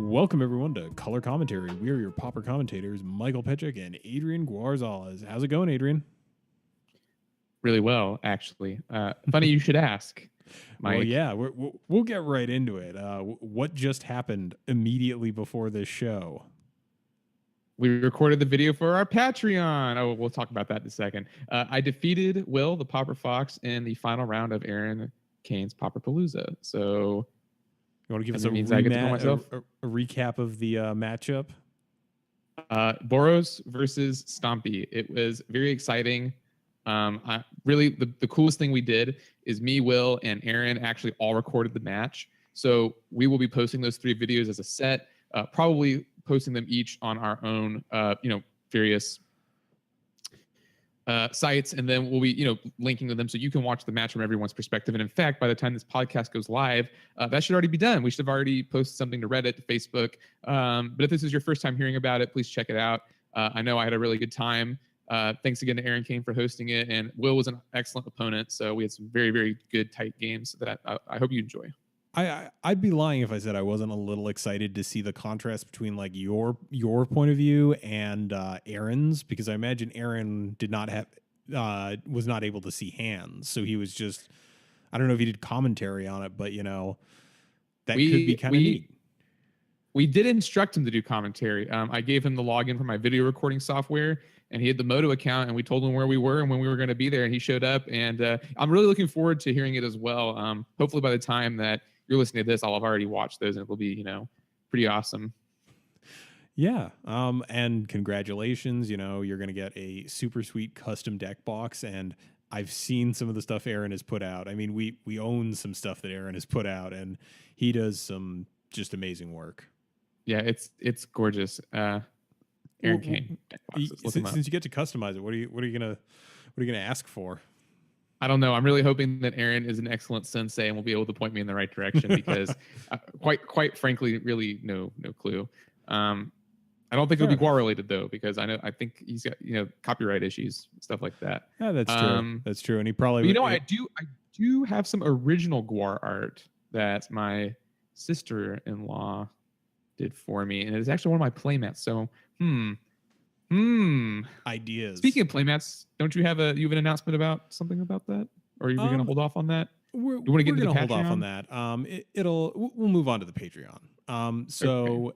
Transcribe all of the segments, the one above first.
Welcome everyone to Color Commentary. We are your popper commentators, Michael Petchik and Adrian Guarzales. How's it going, Adrian? Really well, actually. Funny you should ask, Mike. Well, yeah, we'll get right into it. What just happened immediately before this show? We recorded the video for our Patreon. Oh, we'll talk about that in a second. I defeated Will, the Popper Fox, in the final round of Aaron Kane's PapaPalooza. So You want to give us a recap of the matchup? Boros versus Stompy. It was very exciting. Really, the coolest thing we did is me, Will, and Aaron actually all recorded the match. So we will be posting those 3 videos as a set, probably posting them each on our own, various sites, and then we'll be, linking to them so you can watch the match from everyone's perspective. And in fact, by the time this podcast goes live, that should already be done. We should have already posted something to Reddit, to Facebook. But if this is your first time hearing about it, please check it out. I know I had a really good time. Thanks again to Aaron Kane for hosting it, and Will was an excellent opponent. So we had some very, very good, tight games that I hope you enjoy. I'd be lying if I said I wasn't a little excited to see the contrast between like your point of view and Aaron's, because I imagine Aaron did not have was not able to see hands, so he was just, I don't know if he did commentary on it, but that could be kind of neat. We did instruct him to do commentary. I gave him the login for my video recording software, and he had the Moto account, and we told him where we were and when we were going to be there, and he showed up. And I'm really looking forward to hearing it as well. Hopefully by the time that you're listening to this, I'll have already watched those, and it will be, pretty awesome. Yeah. And congratulations, you're going to get a super sweet custom deck box, and I've seen some of the stuff Aaron has put out. I mean, we own some stuff that Aaron has put out, and he does some just amazing work. Yeah, it's gorgeous. Aaron Kane. Since you get to customize it, what are you gonna ask for? I don't know. I'm really hoping that Aaron is an excellent sensei and will be able to point me in the right direction, because quite frankly, really no clue. I don't think it'll be Guar related though, because I think he's got copyright issues, stuff like that. Yeah, that's true. That's true, and he probably. I do have some original Guar art that my sister-in-law did for me, and it's actually one of my playmats. So ideas. Speaking of playmats, don't you have an announcement about something about that, or are you going to hold off on that? We're going to hold off on that. We'll move on to the Patreon. So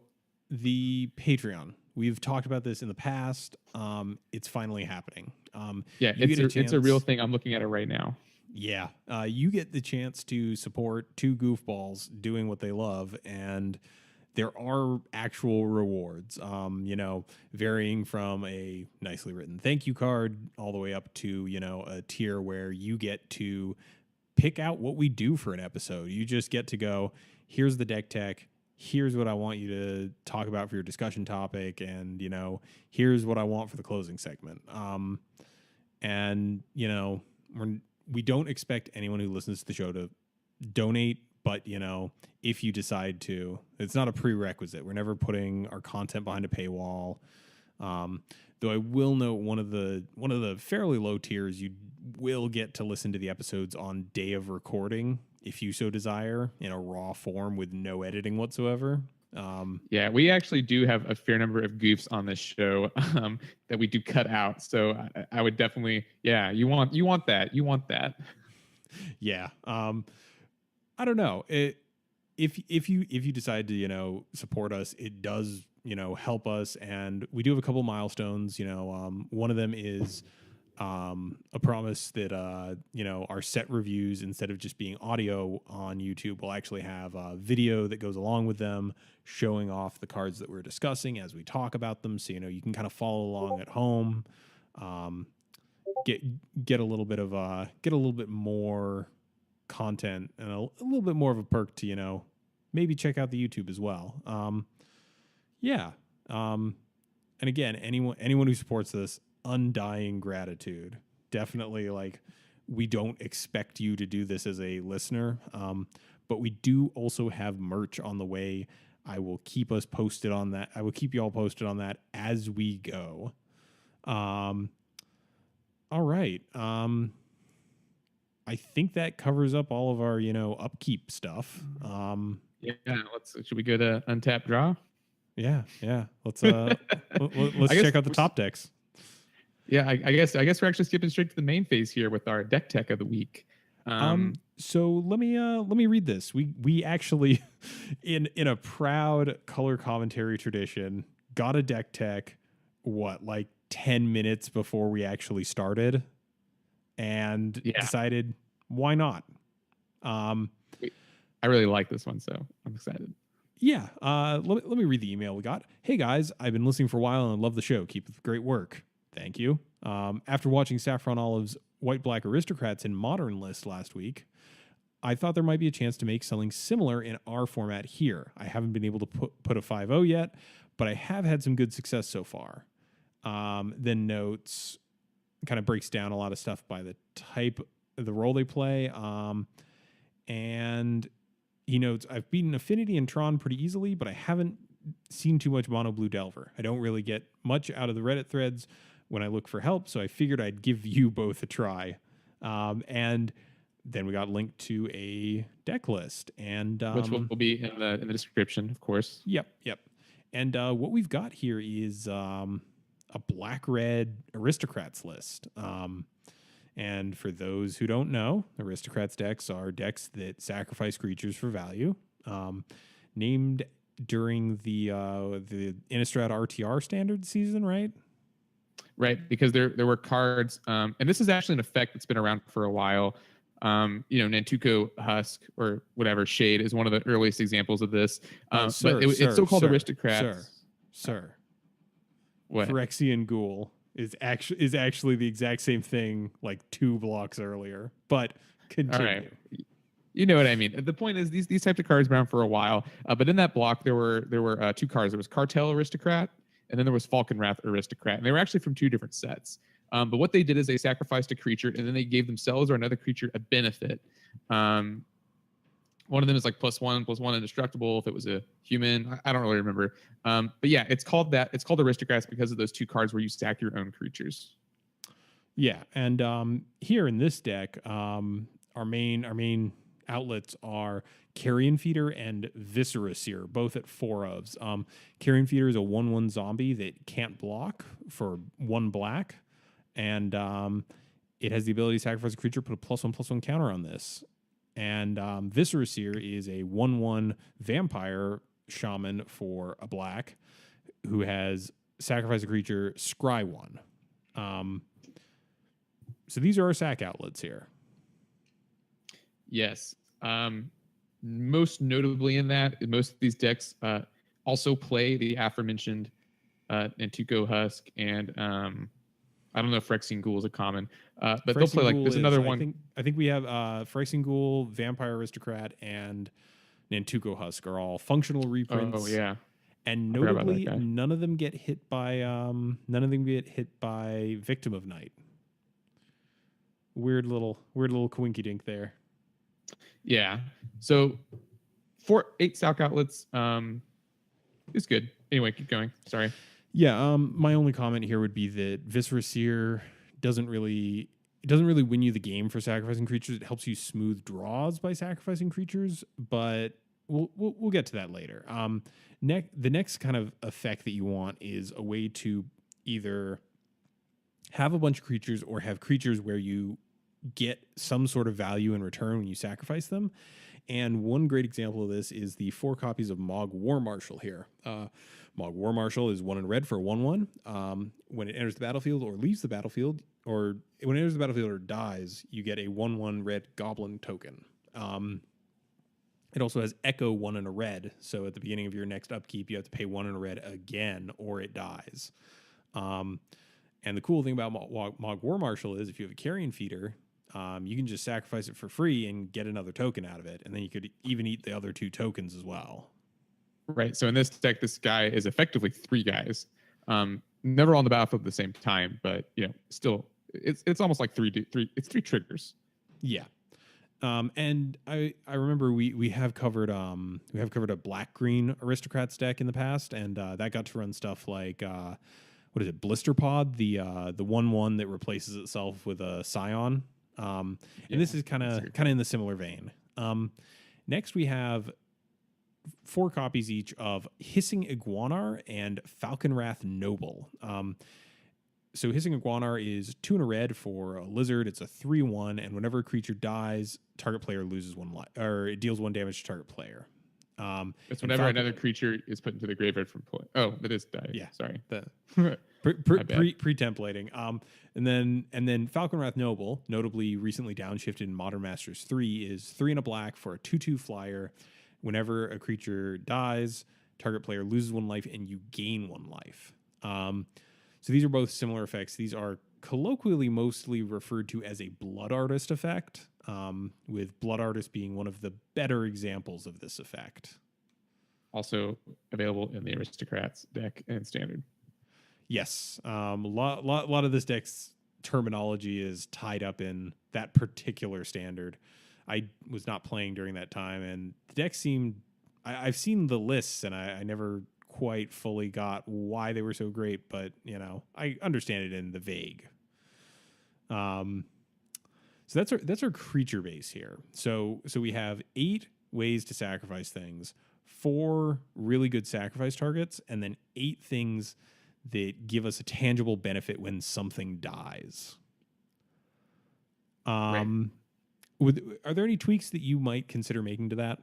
the Patreon, we've talked about this in the past. It's finally happening. It's a real thing. I'm looking at it right now. Yeah, you get the chance to support 2 goofballs doing what they love, and there are actual rewards, varying from a nicely written thank you card all the way up to, a tier where you get to pick out what we do for an episode. You just get to go, here's the deck tech, here's what I want you to talk about for your discussion topic, and, here's what I want for the closing segment. We don't expect anyone who listens to the show to donate, but, if you decide to, it's not a prerequisite. We're never putting our content behind a paywall. Though I will note one of the fairly low tiers, you will get to listen to the episodes on day of recording, if you so desire, in a raw form with no editing whatsoever. We actually do have a fair number of goofs on this show that we do cut out. So I would definitely, you want that. Yeah. I don't know. If you decide to support us, it does help us, and we do have a couple milestones. One of them is a promise that our set reviews, instead of just being audio on YouTube, will actually have a video that goes along with them, showing off the cards that we're discussing as we talk about them. So you can kind of follow along at home, get a little bit more content, and a little bit more of a perk to maybe check out the YouTube as well. And again, anyone who supports this, undying gratitude. Definitely, we don't expect you to do this as a listener, but we do also have merch on the way. I will keep us posted on that. I will keep you all posted on that as we go. All right. I think that covers up all of our, upkeep stuff. Yeah, should we go to untap draw? Yeah. Let's check out the top decks. Yeah, I guess we're actually skipping straight to the main phase here with our deck tech of the week. So let me read this. We actually, in a proud color commentary tradition, got a deck tech, like 10 minutes before we actually started, and decided why not. I really like this one, so I'm excited. Yeah. Let me read the email we got. Hey guys, I've been listening for a while and love the show. Keep up the great work. Thank you. After watching Saffron Olive's White Black Aristocrats in Modern list last week, I thought there might be a chance to make something similar in our format here. I haven't been able to put a 5-0 yet, but I have had some good success so far. Then notes, kind of breaks down a lot of stuff by the type of the role they play. And he notes, I've beaten Affinity and Tron pretty easily, but I haven't seen too much Mono Blue Delver. I don't really get much out of the Reddit threads when I look for help, so I figured I'd give you both a try. And then we got linked to a deck list, and which will be in the description, of course. Yep. And what we've got here is a black-red Aristocrats list. And for those who don't know, Aristocrats decks are decks that sacrifice creatures for value, named during the Innistrad RTR standard season, right? Right, because there were cards, and this is actually an effect that's been around for a while. Nantuko Husk or whatever Shade is one of the earliest examples of this. But it's still called Aristocrats. Sir. What? Phyrexian Ghoul is actually the exact same thing, like 2 blocks earlier. But continue. All right. You know what I mean. The point is these types of cards been around for a while. But in that block there were 2 cards. There was Cartel Aristocrat, and then there was Falcon Wrath Aristocrat, and they were actually from 2 different sets. But what they did is they sacrificed a creature, and then they gave themselves or another creature a benefit. One of them is like +1/+1 indestructible if it was a human. I don't really remember. But yeah, it's called that. It's called Aristocrats because of those 2 cards where you stack your own creatures. Yeah, and here in this deck, our main outlets are Carrion Feeder and Viscera Seer, both at 4 ofs. Carrion Feeder is a 1/1 zombie that can't block for 1 black, and it has the ability to sacrifice a creature, put a +1/+1 counter on this. And Viscera Seer is a 1/1 vampire shaman for a black who has sacrifice a creature, scry 1. So these are our sack outlets here. Yes. Most notably in that, most of these decks also play the aforementioned Nantuko Husk, and I don't know if Phyrexian Ghoul is a common, but Phyrexian they'll play like there's another one. I think we have Phyrexian Ghoul, Vampire Aristocrat, and Nantuko Husk are all functional reprints. Oh yeah. And notably, none of them get hit by Victim of Night. Weird little coinky dink there. Yeah. So 8 sack outlets is good. Anyway, keep going. Sorry. Yeah, my only comment here would be that Viscera Seer doesn't really win you the game for sacrificing creatures. It helps you smooth draws by sacrificing creatures, but we'll get to that later. The next kind of effect that you want is a way to either have a bunch of creatures or have creatures where you get some sort of value in return when you sacrifice them. And one great example of this is the 4 copies of Mogg War Marshal here. Mogg War Marshal is 1 in red for 1/1. When it enters the battlefield or leaves the battlefield, or when it enters the battlefield or dies, you get a 1/1 red goblin token. It also has Echo 1 in a red, so at the beginning of your next upkeep, you have to pay 1 in a red again, or it dies. And the cool thing about Mogg War Marshal is if you have a Carrion Feeder, you can just sacrifice it for free and get another token out of it, and then you could even eat the other 2 tokens as well. Right. So in this deck, this guy is effectively 3 guys, never on the battlefield at the same time, but still, it's almost like 3 triggers. Yeah. And I remember we have covered a black-green Aristocrats deck in the past, and that got to run stuff like what is it, Blister Pod, the 1/1 that replaces itself with a Scion. And this is kind of in the similar vein. Next we have 4 copies each of Hissing Iguanar and Falconwrath Noble. So Hissing Iguanar is 2 and a red for a lizard. It's a 3/1, and whenever a creature dies, target player loses 1 life, or it deals 1 damage to target player. It's whenever another creature is put into the graveyard from play. Oh, that is die. Yeah, sorry. Pre-templating. And then Falconwrath Noble, notably recently downshifted in Modern Masters 3, is 3 and a black for a 2/2 flyer. Whenever a creature dies, target player loses 1 life and you gain 1 life. So these are both similar effects. These are colloquially mostly referred to as a Blood Artist effect, with Blood Artist being one of the better examples of this effect. Also available in the Aristocrats deck and Standard. Yes. A lot of this deck's terminology is tied up in that particular standard. I was not playing during that time, and the deck seemed... I've seen the lists, and I never quite fully got why they were so great, but, you know, I understand it in the vague. So that's our creature base here. So we have 8 ways to sacrifice things, 4 really good sacrifice targets, and then 8 things that give us a tangible benefit when something dies. Right. Are there any tweaks that you might consider making to that?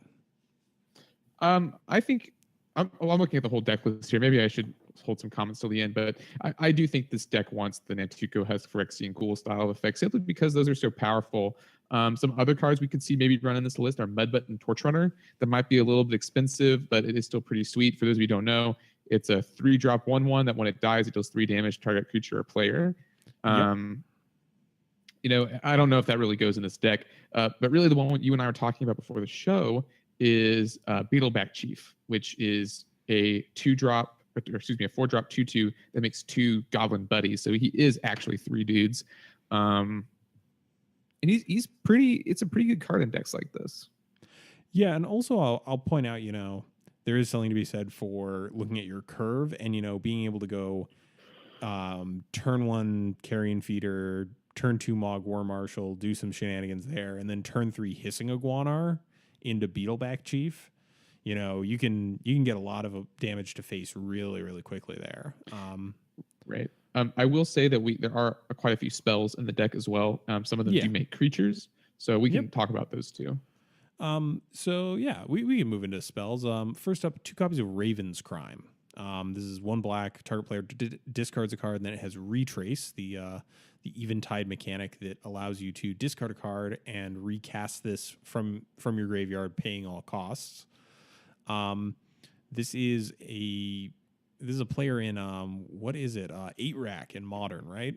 I think I'm looking at the whole deck list here. Maybe I should hold some comments till the end, but I do think this deck wants the Nantuko, Husk, Phyrexian Ghoul style of effects, simply because those are so powerful. Some other cards we could see maybe running this list are Mudbutt and Torch Runner. That might be a little bit expensive, but it is still pretty sweet. For those of you who don't know, it's a 3-drop 1/1 that when it dies, it deals 3 damage to target creature or player. Yep. You know, I don't know if that really goes in this deck, but really the one you and I were talking about before the show is Beetleback Chief, which is a 4-drop 2/2 that makes 2 goblin buddies. So he is actually 3 dudes. And he's pretty, it's a pretty good card in decks like this. Yeah, and also I'll point out, you know, there is something to be said for looking at your curve and, you know, being able to go turn 1 Carrion Feeder, turn 2 Mog War Marshal, do some shenanigans there, and then turn 3 Hissing Iguanar into Beetleback Chief. You know, you can get a lot of damage to face really, really quickly there. Right. I will say that there are quite a few spells in the deck as well. Some of them do make creatures, so we can talk about those too. So yeah, we can move into spells. First up, 2 copies of Raven's Crime. This is 1 black, target player discards a card, and then it has Retrace, the Eventide mechanic that allows you to discard a card and recast this from your graveyard, paying all costs. This is a player in what is it? 8-Rack in Modern, right?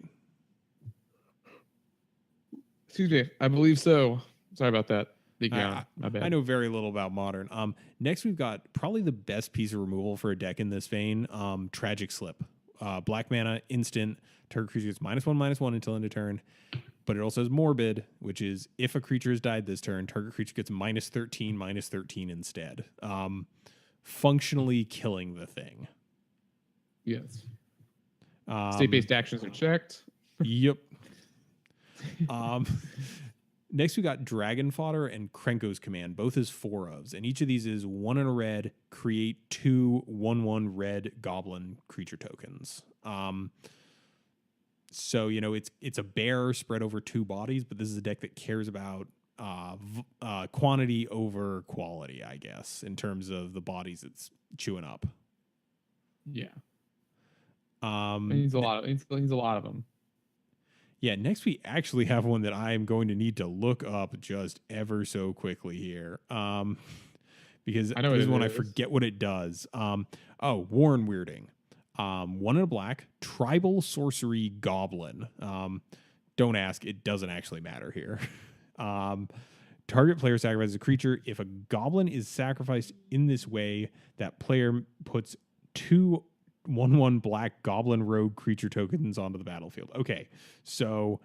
Excuse me, I believe so. Sorry about that. My bad. I know very little about Modern. Next we've got probably the best piece of removal for a deck in this vein, Tragic Slip. Black mana, instant, target creature gets -1/-1 until end of turn. But it also has Morbid, which is if a creature has died this turn, target creature gets -13/-13 instead. Functionally killing the thing. Yes. State-based actions are checked. Yep. Next, we got Dragon Fodder and Krenko's Command, both as 4-ofs, and each of these is 1 and a red, create 2 1/1 red goblin creature tokens. So, you know, it's a bear spread over 2 bodies, but this is a deck that cares about quantity over quality, I guess, in terms of the bodies it's chewing up. Yeah. Needs a lot of them. Yeah, next we actually have one that I am going to need to look up just ever so quickly here. Because I know this is when I forget what it does. Warren Weirding. 1 and a black, tribal sorcery goblin. Don't ask, it doesn't actually matter here. Target player sacrifices a creature. If a goblin is sacrificed in this way, that player puts 2 1/1 black goblin rogue creature tokens onto the battlefield. Okay, so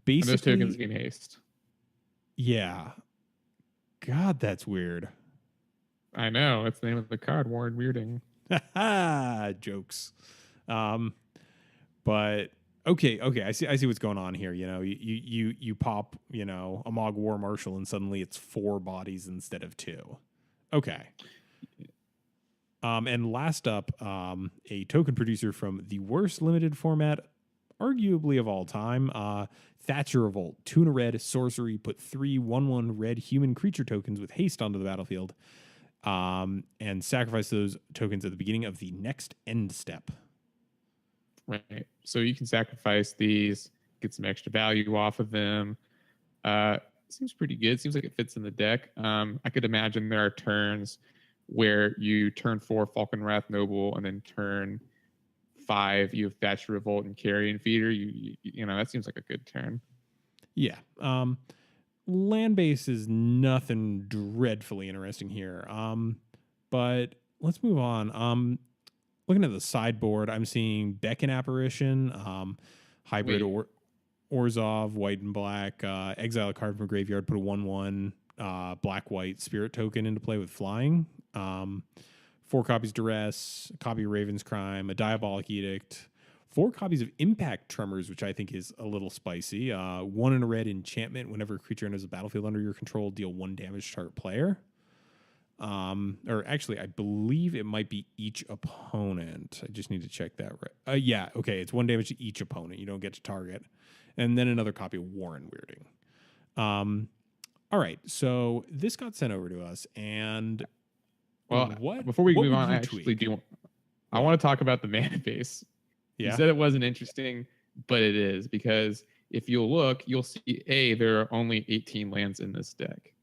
basically... And those tokens gain haste. Yeah. God, that's weird. I know. It's the name of the card, Warren Weirding. Jokes. But okay, I see what's going on here. You know, you pop, you know, a Mog War Marshal and suddenly it's 4 bodies instead of 2. Okay. And last up, a token producer from the worst limited format, arguably of all time, Thatcher Revolt. 2 and a red, sorcery, put 3 1/1 red human creature tokens with haste onto the battlefield, and sacrifice those tokens at the beginning of the next end step. Right. So you can sacrifice these, get some extra value off of them. Seems pretty good. Seems like it fits in the deck. I could imagine there are turns where you turn 4 Falcon Wrath Noble, and then turn 5 you have Thatcher Revolt and Carrion Feeder. You know, that seems like a good turn. Yeah. Land base is nothing dreadfully interesting here. But let's move on. Looking at the sideboard, I'm seeing Beckon Apparition, hybrid Orzhov, white and black, exile a card from graveyard, put a 1/1 black-white spirit token into play with flying. 4 copies Duress, a copy of Raven's Crime, a Diabolic Edict, 4 copies of Impact Tremors, which I think is a little spicy. 1 and a red enchantment. Whenever a creature enters the battlefield under your control, deal 1 damage to target player. Or actually, I believe it might be each opponent. I just need to check that right. Yeah, okay, it's 1 damage to each opponent. You don't get to target. And then another copy of Warren Weirding. All right, so this got sent over to us, and before we move on, I actually I want to talk about the Manface. Yeah. You said it wasn't interesting, but it is, because if you'll look, you'll see there are only 18 lands in this deck,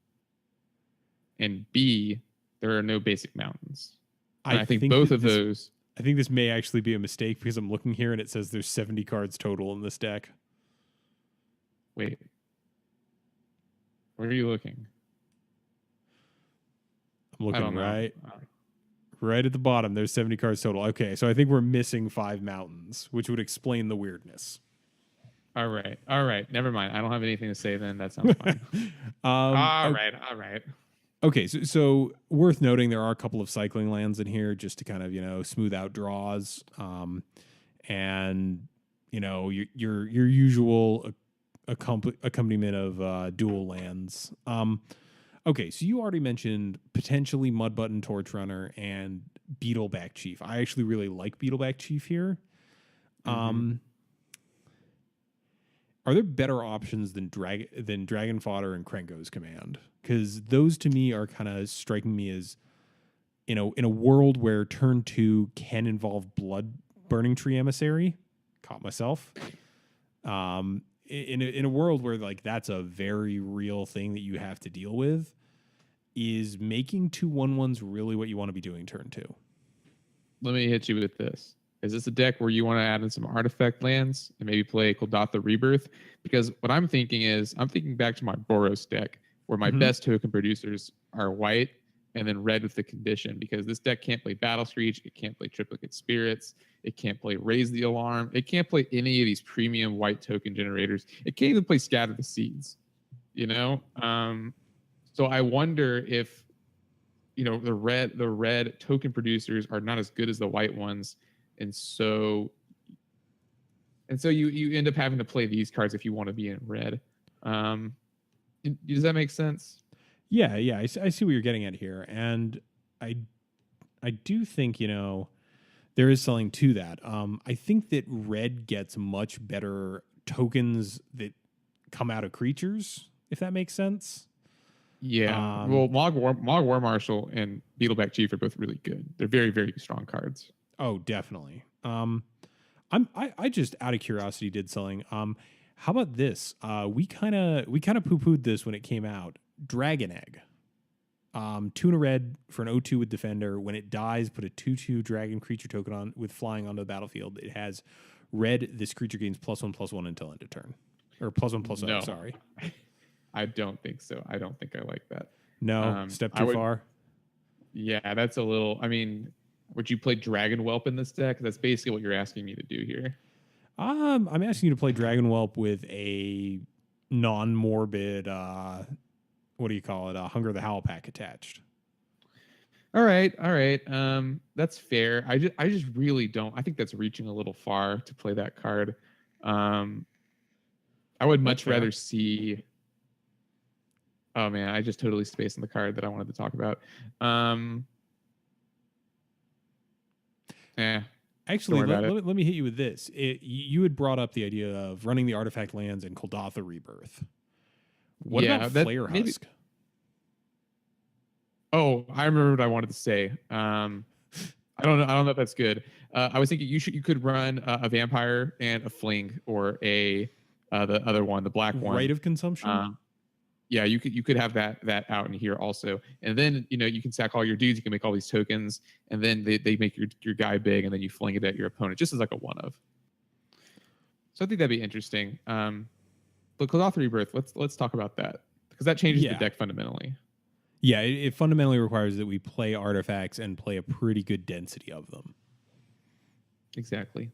and B, there are no basic mountains. I think both of those. I think this may actually be a mistake, because I'm looking here and it says there's 70 cards total in this deck. Wait. Where are you looking? I'm looking right at the bottom. There's 70 cards total. Okay, so I think we're missing 5 mountains, which would explain the weirdness. All right. Never mind. I don't have anything to say then. That sounds fine. All right. Okay, so worth noting, there are a couple of cycling lands in here just to kind of, smooth out draws, and your usual accompaniment of dual lands. Okay, so you already mentioned potentially Mudbutton Torch Runner and Beetleback Chief. I actually really like Beetleback Chief here. Mm-hmm. Are there better options than Dragon Fodder and Krenko's Command? Because those to me are kind of striking me as, in a world where turn 2 can involve Blood Burning Tree Emissary. Caught myself. In a world where that's a very real thing that you have to deal with, is making 2 1/1s really what you want to be doing turn 2? Let me hit you with this. Is this a deck where you want to add in some artifact lands and maybe play Otha Rebirth? Because what I'm thinking is, I'm thinking back to my Boros deck, where my best token producers are white and then red with the condition, because this deck can't play Battle Screech, it can't play Triplicate Spirits, it can't play Raise the Alarm, it can't play any of these premium white token generators. It can't even play Scatter the Seeds, So I wonder if, the red token producers are not as good as the white ones. And so you end up having to play these cards if you want to be in red. Does that make sense? Yeah, I see what you're getting at here, and I do think there is something to that. I think that red gets much better tokens that come out of creatures, if that makes sense. Yeah. Mog War Marshal and Beetleback Chief are both really good. They're very, very strong cards. Oh, definitely. I just out of curiosity did something. How about this? We kind of poo-pooed this when it came out. Dragon Egg. 2 and a red for an 0/2 with Defender. When it dies, put a 2/2 dragon creature token on with flying onto the battlefield. It has red. This creature gains +1/+1 until end of turn, or +1/+0. Sorry. I don't think so. I don't think I like that. No, step too far. Yeah, that's a little. I mean, would you play Dragon Whelp in this deck? That's basically what you're asking me to do here. I'm asking you to play Dragon Whelp with a non-morbid, what do you call it? Hunger the Howl pack attached. All right. That's fair. I just really don't. I think that's reaching a little far to play that card. I would much rather see. Oh man, I just totally spaced on the card that I wanted to talk about. Actually, let me hit you with this. You had brought up the idea of running the artifact lands in Otha Rebirth. What about Flare Husk? Oh, I remember what I wanted to say. I don't know if that's good. I was thinking you could run a vampire and a fling, or the other one, the black one. Rite of Consumption. Yeah, you could have that out in here also, and then you can sack all your dudes. You can make all these tokens, and then they make your guy big, and then you fling it at your opponent just as like a one of. So I think that'd be interesting. But Otha Rebirth, let's talk about that, because that changes the deck fundamentally. Yeah, it fundamentally requires that we play artifacts and play a pretty good density of them. Exactly.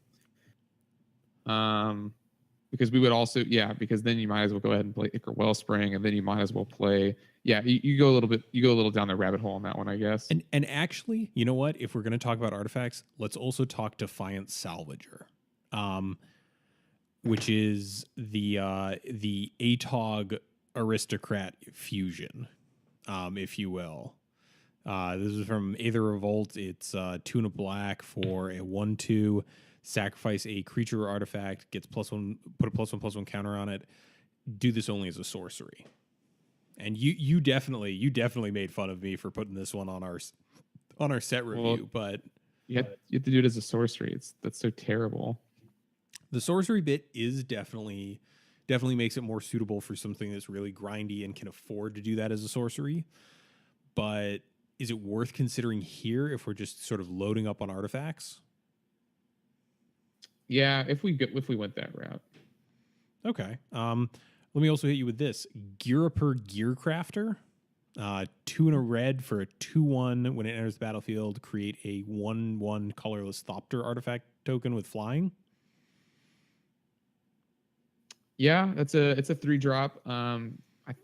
Because we would also, because then you might as well go ahead and play Ichor Wellspring, and then you might as well play, you go a little down the rabbit hole on that one, I guess. And actually, you know what? If we're going to talk about artifacts, let's also talk Defiant Salvager, which is the Atog Aristocrat fusion. If you will. This is from Aether Revolt. It's 2 and a black for a 1/2. Sacrifice a creature or artifact, gets +1, put a +1/+1 counter on it. Do this only as a sorcery. And you definitely made fun of me for putting this one on our set review, but you have to do it as a sorcery. That's so terrible. The sorcery bit is definitely makes it more suitable for something that's really grindy and can afford to do that as a sorcery. But is it worth considering here if we're just sort of loading up on artifacts? Yeah, if we went that route. Okay. Let me also hit you with this. Gearaper Gearcrafter. 2 and a red for a 2/1. When it enters the battlefield, create a 1/1 colorless Thopter artifact token with flying. Yeah, it's a 3-drop. I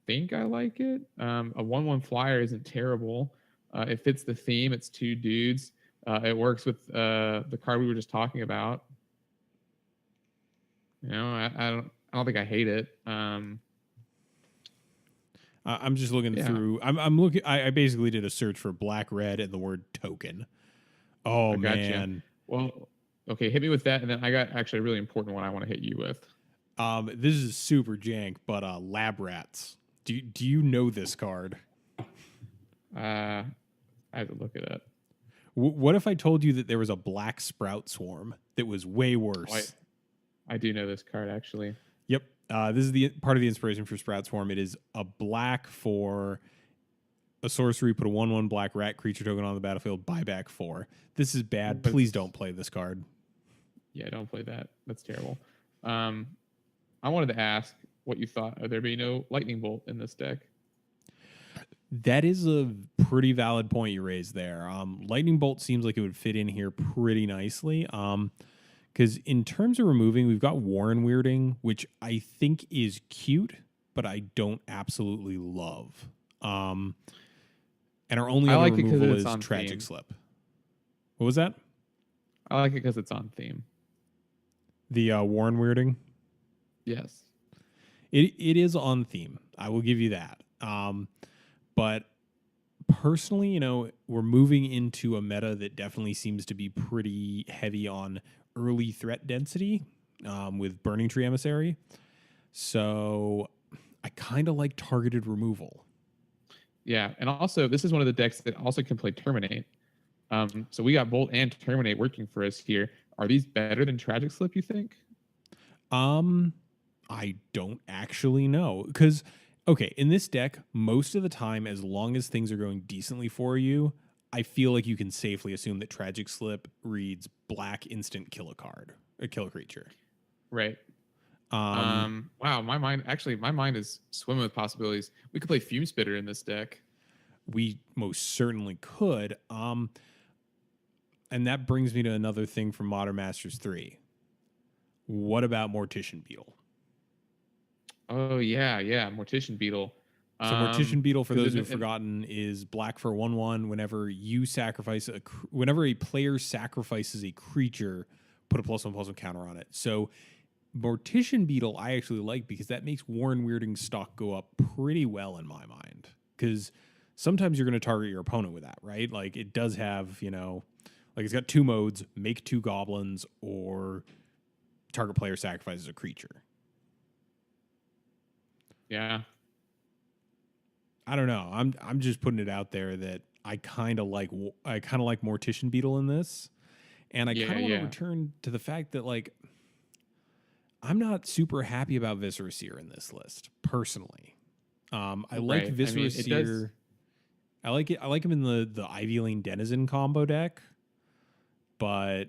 think I like it. A 1/1 flyer isn't terrible. It fits the theme. It's 2 dudes. It works with the card we were just talking about. I don't think I hate it. I'm just looking through. I'm looking. I basically did a search for black, red, and the word token. Oh man. Well, okay, hit me with that, and then I got actually a really important one I want to hit you with. This is super jank, but Lab Rats. Do you know this card? I have to look it up. What if I told you that there was a black Sprout Swarm that was way worse? I do know this card, actually. Yep. This is the part of the inspiration for Sprout Swarm. It is a black for a sorcery, put a 1/1 black rat creature token on the battlefield, buy back 4. This is bad. Please don't play this card. Yeah, don't play that. That's terrible. I wanted to ask what you thought of there being no Lightning Bolt in this deck. That is a pretty valid point you raised there. Lightning Bolt seems like it would fit in here pretty nicely. Because in terms of removing, we've got Warren Weirding, which I think is cute, but I don't absolutely love. And our only other removal is Tragic Slip. What was that? I like it because it's on theme. The Warren Weirding? Yes. It is on theme. I will give you that. But personally, we're moving into a meta that definitely seems to be pretty heavy on early threat density with Burning Tree Emissary. So I kind of like targeted removal. Yeah, and also this is one of the decks that also can play Terminate. So we got Bolt and Terminate working for us here. Are these better than Tragic Slip, you think? I don't actually know. Because, okay, in this deck, most of the time, as long as things are going decently for you, I feel like you can safely assume that Tragic Slip reads black instant kill a card, or kill a creature. Right. Wow, my mind is swimming with possibilities. We could play Fume Spitter in this deck. We most certainly could. And that brings me to another thing from Modern Masters 3. What about Mortician Beetle? Oh, yeah. Mortician Beetle. So Mortician Beetle, for those who've forgotten, is black for 1/1. Whenever a player sacrifices a creature, put a +1/+1 counter on it. So Mortician Beetle I actually like because that makes Warren Weirding stock go up pretty well in my mind. Because sometimes you're going to target your opponent with that, right? Like it does have, Like it's got 2 modes: make 2 goblins or target player sacrifices a creature. Yeah. I don't know. I'm just putting it out there that I kind of like Mortician Beetle in this, and I kind of want to return to the fact that like I'm not super happy about Viscera Seer in this list personally. I like Viscera Seer. I like it. I like him in the Ivy Lane Denizen combo deck, but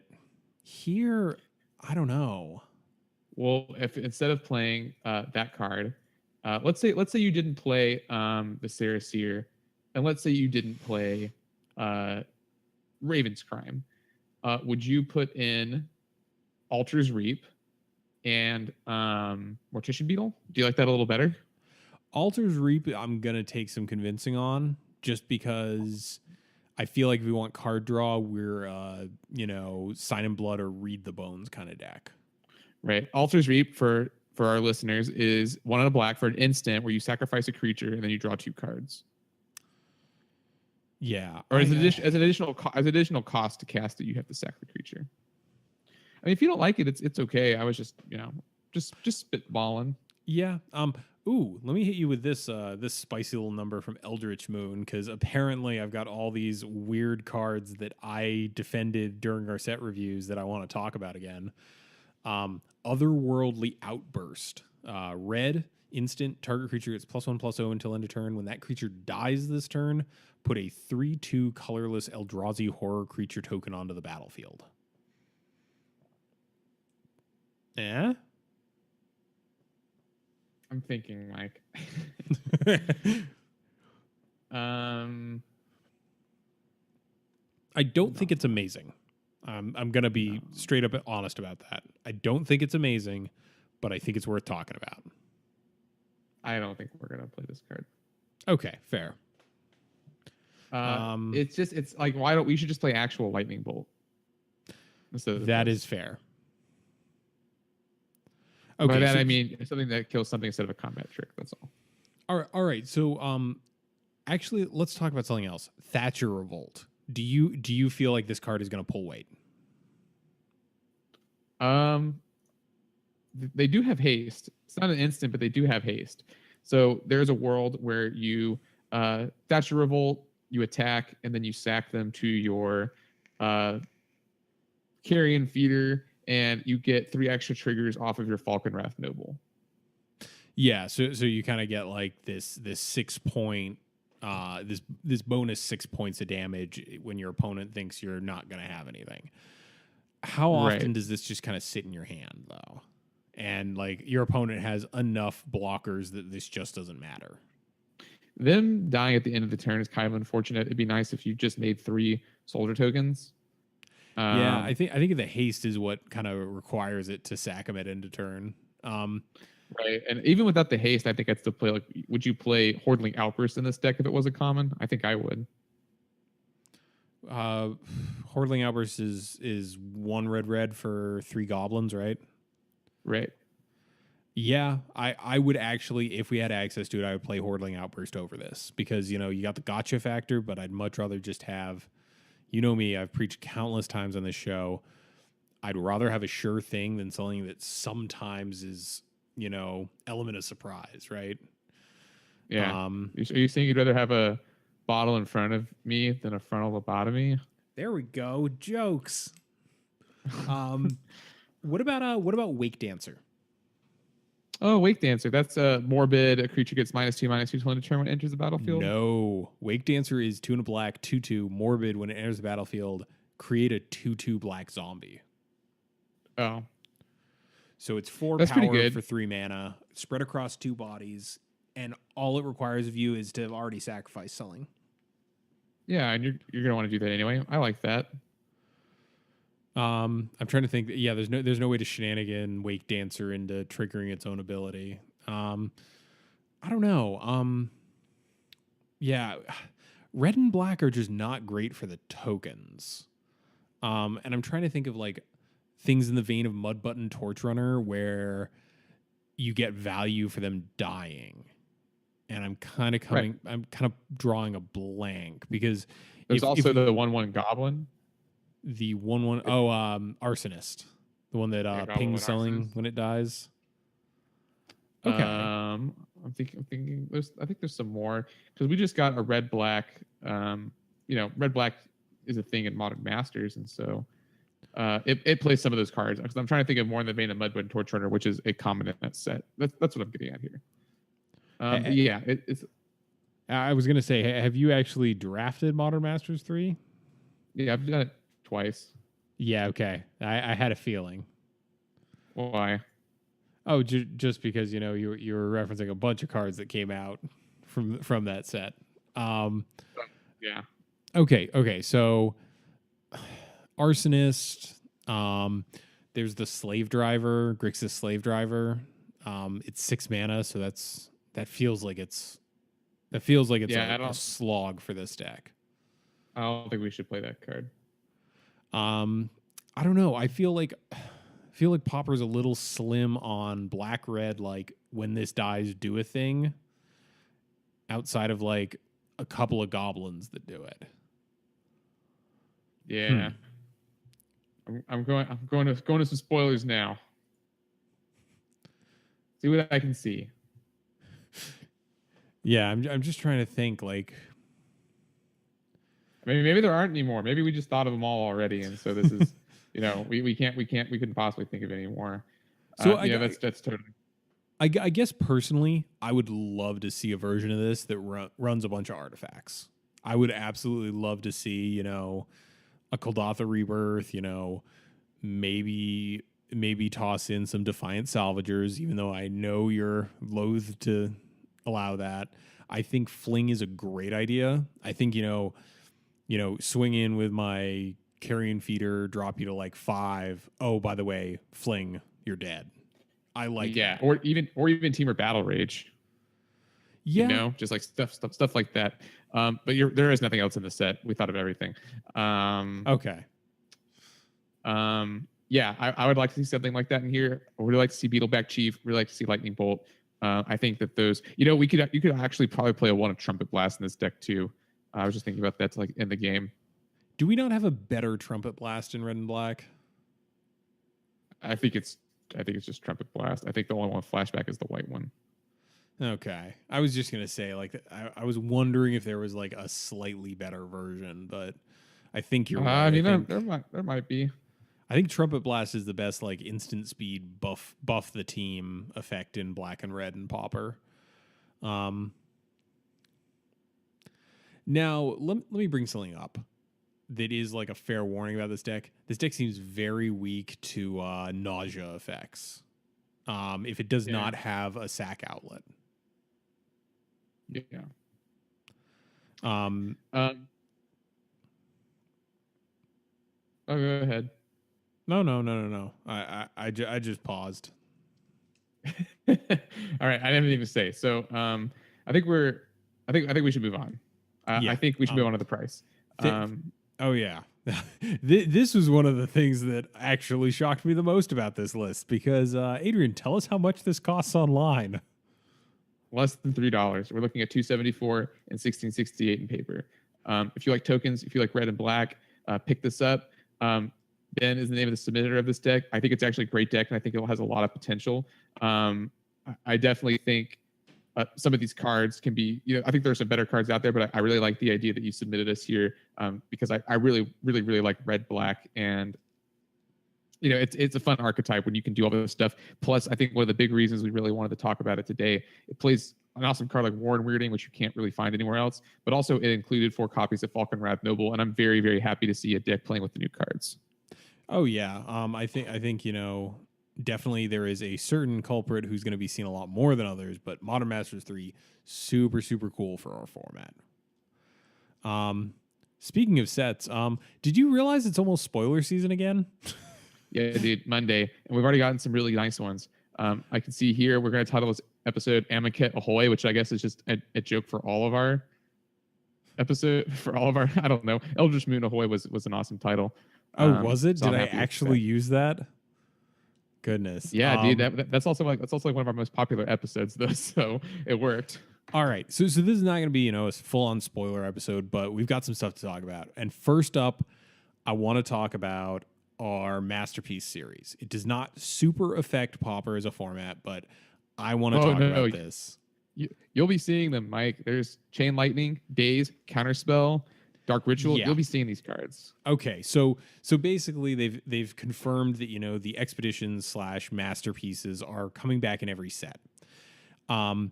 here I don't know. Well, if instead of playing that card, let's say you didn't play Viscera Seer, and let's say you didn't play Raven's Crime, would you put in Altar's Reap and Mortician Beetle? Do you like that a little better? Altar's Reap, I'm gonna take some convincing on, just because I feel like if we want card draw, we're Sign in Blood or Read the Bones kind of deck. Right. Altar's Reap for our listeners is 1 and a black for an instant where you sacrifice a creature and then you draw 2 cards. Yeah. Or as additional cost to cast it, you have to sack the creature. I mean, if you don't like it, it's okay. I was just spitballing. Yeah. Ooh, let me hit you with this spicy little number from Eldritch Moon, because apparently I've got all these weird cards that I defended during our set reviews that I want to talk about again. Otherworldly Outburst. Red, instant, target creature gets +1/+0 until end of turn. When that creature dies this turn, put a 3/2 colorless Eldrazi horror creature token onto the battlefield. Yeah? I'm thinking, Mike. I don't think it's amazing. I'm going to be straight up honest about that. I don't think it's amazing, but I think it's worth talking about. I don't think we're going to play this card. Okay, fair. It's like, why don't we should just play actual Lightning Bolt? That is fair. Okay, by that I mean something that kills something instead of a combat trick. That's all. All right. So, actually, let's talk about something else. Thatcher Revolt. Do you feel like this card is going to pull weight? They do have haste. It's not an instant, but they do have haste. So there's a world where you Thatcher Revolt, you attack, and then you sack them to your Carrion Feeder, and you get 3 extra triggers off of your Falconwrath Noble. Yeah, so you kind of get like this 6 point this bonus 6 points of damage when your opponent thinks you're not going to have anything. How often does this just kind of sit in your hand though? And like your opponent has enough blockers that this just doesn't matter. Them dying at the end of the turn is kind of unfortunate. It'd be nice if you just made 3 soldier tokens. Yeah, I think the haste is what kind of requires it to sack them at end of turn. Right, and even without the haste, I think I'd still play. Like, would you play Hordling Outburst in this deck if it was a common? I think I would. Hordling Outburst is 1 red for 3 goblins, right? Right. Yeah, I would actually, if we had access to it, I would play Hordling Outburst over this because you got the gotcha factor, but I'd much rather just have. You know me, I've preached countless times on this show. I'd rather have a sure thing than something that sometimes is, element of surprise, right? Yeah. Are you saying you'd rather have a bottle in front of me than a frontal lobotomy? There we go. Jokes. What about Wake Dancer? Oh, Wake Dancer. That's a morbid. A creature gets -2/-2 till end of turn when it enters the battlefield. No. Wake Dancer is 2 and a black, 2/2, morbid when it enters the battlefield. Create a 2/2 black zombie. Oh. So it's 4 That's power for 3 mana, spread across 2 bodies, and all it requires of you is to have already sacrificed something. Yeah, and you're gonna want to do that anyway. I like that. I'm trying to think. Yeah, there's no way to shenanigan Wake Dancer into triggering its own ability. I don't know. Yeah, red and black are just not great for the tokens. And I'm trying to think of like things in the vein of Mud Button Torch Runner where you get value for them dying. And I'm kind of drawing a blank because there's also the 1/1 Goblin. The 1/1. Oh, Arsonist, the one that pings selling when it dies. Okay. I'm thinking. I think there's some more because we just got a red black. Red black is a thing in Modern Masters, and so it plays some of those cards. Because I'm trying to think of more in the vein of Mudwood Torch Runner, which is a common in that set. That's what I'm getting at here. It's. I was gonna say, have you actually drafted Modern Masters 3? Yeah, I've done it twice. Yeah. Okay. I had a feeling. Why? Oh, just because you were referencing a bunch of cards that came out from that set. Yeah. Okay. So, Arsonist. There's the Slave Driver, Grixis Slave Driver. It's 6 mana, so that feels like it's a slog for this deck. I don't think we should play that card. I don't know. I feel like Pauper's a little slim on black red. Like when this dies, do a thing. Outside of like a couple of goblins that do it. Yeah. I'm going to some spoilers now. See what I can see. Yeah, I'm just trying to think. Like, maybe there aren't any more. Maybe we just thought of them all already, and so this is, we couldn't possibly think of any more. So that's totally. I guess personally, I would love to see a version of this that runs a bunch of artifacts. I would absolutely love to see, a Otha Rebirth, maybe toss in some Defiant Salvagers, even though I know you're loath to allow that. I think Fling is a great idea. I think, swing in with my Carrion Feeder, drop you to like 5. Oh, by the way, Fling, you're dead. I like that. or even Temur Battle Rage. Yeah, just like stuff like that. But there is nothing else in the set. We thought of everything. Okay. Yeah, I would like to see something like that in here. I would like to see Beetleback Chief. Really like to see Lightning Bolt. I think that those, you could actually probably play a one of Trumpet Blast in this deck too. I was just thinking about that to like end the game. Do we not have a better Trumpet Blast in red and black? I think it's just Trumpet Blast. I think the only one flashback is the white one. Okay. I was just going to say, like, I was wondering if there was like a slightly better version, but I think you're right. I mean, there might be. I think Trumpet Blast is the best, like, instant speed buff the team effect in black and red and Pauper. Now, let me bring something up that is like a fair warning about this deck. This deck seems very weak to nausea effects if it does not have a sack outlet. Yeah. Oh, go ahead. No. I just paused. All right, I didn't even say. So, I think we should move on. I think we should move on to the price. Oh yeah, this was one of the things that actually shocked me the most about this list because Adrian, tell us how much this costs online. Less than $3. We're looking at $274 and $1668 in paper. If you like tokens, if you like red and black, pick this up. Ben is the name of the submitter of this deck. I think it's actually a great deck, and I think it has a lot of potential. I definitely think some of these cards can be, I think there's some better cards out there, but I really like the idea that you submitted us here because I really, really, really like red, black, and it's a fun archetype when you can do all this stuff. Plus, I think one of the big reasons we really wanted to talk about it today, it plays an awesome card like Warren Weirding, which you can't really find anywhere else, but also it included 4 copies of Falconwrath Noble, and I'm very, very happy to see a deck playing with the new cards. Oh yeah, I think definitely there is a certain culprit who's going to be seen a lot more than others, but Modern Masters 3 super, super cool for our format. Speaking of sets, did you realize it's almost spoiler season again? Yeah, dude, Monday, and we've already gotten some really nice ones. I can see here we're going to title this episode Almond Cat Ahoy, which I guess is just a joke for all of our I don't know. Eldritch Moon Ahoy was an awesome title. Oh, was it? Did I actually use that? Goodness. Yeah, dude. That's also like one of our most popular episodes, though. So it worked. All right. So this is not going to be a full on spoiler episode, but we've got some stuff to talk about. And first up, I want to talk about our Masterpiece series. It does not super affect Pauper as a format, but I want to talk about this. You'll be seeing them, Mike. There's Chain Lightning, Daze, Counterspell, Dark Ritual. You'll be seeing these cards. Okay, so basically they've confirmed that the expeditions / masterpieces are coming back in every set. And